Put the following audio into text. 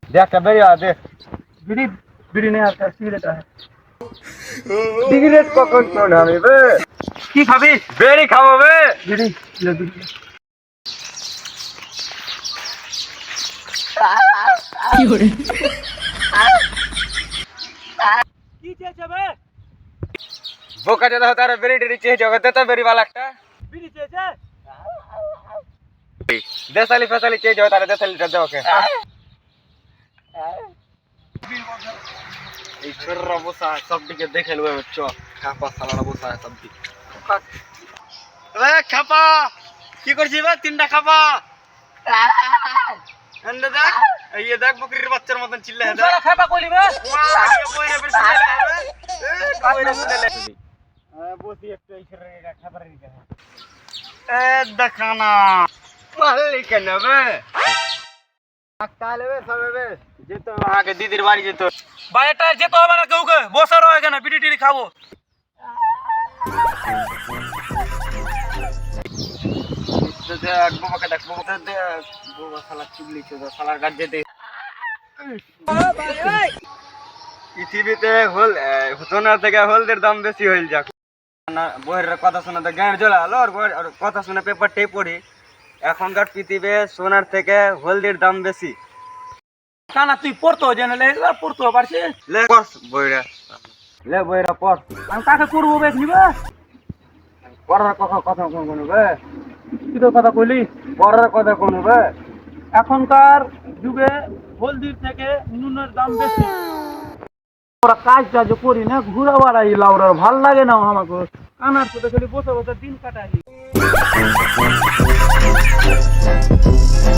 देख के बेरिया देख बीड़ी बीड़ी नहीं आता सिगरेट है सिगरेट कौन कौन हमें बे की खाबी बेरी खाबो बे बीड़ी ले बीड़ी की চেয়েছে বে बोका ज्यादा होता है बेरी डेरी चाहिए जगह देता बेरी वाला একটা बीड़ी চেয়েছে देसाली फसाली चाहिए होता है देसाली दे ओके এই ফেররা বসা সব দিকে দেখে লবে চ খাপা সালারা বসা সব দিক এ খাপা কি করছিস বে তিনটা খাপা এন্ডে দেখ এই দেখ বকরির বাচ্চার মতন চিল্লা হে সারা খাপা কইলি বে কইরে বেশি কইরে শুনে বসি একটু এই ফেররা খাবার রেখে এ দেখানা মালিক নেবে কালে বে সবে বে যেত আগে দিদির বাড়ি যেত বাইরেটা যেতে হবে না কেউকে বসে রয়ে কেন বিড়ি টিড়ি খাবো দেখ বাবাকে দেখ বাবা দেখ বাবা শালা চুগলি চোদ শালার গাছ যেতে পৃথিবীতে সোনার থেকে হলদের দাম বেশি হইল যাক না বইয়ের কথা শোনা তো গাঁয়ের জ্বলা আলো আর কথা শুনে পেপারটাই পড়ি এখনকার পৃথিবীতে সোনার থেকে হলদের দাম বেশি কানা তুই পড়তো জেনে লে পড়তো পারছিস লে পড় বইরা লে বইরা পড় আমি কাকে করবো বেশ নিবে পড়ার কথা কথা কোন বে কি তোর কথা কইলি পড়ার কথা কোন বে এখনকার যুগে হলদির থেকে নুনের দাম বেশি ওরা কাজ টাজ করি না ঘুরা বাড়াই লাউরার ভাল লাগে না আমাকে কানার সাথে খালি বসে বসে দিন কাটাই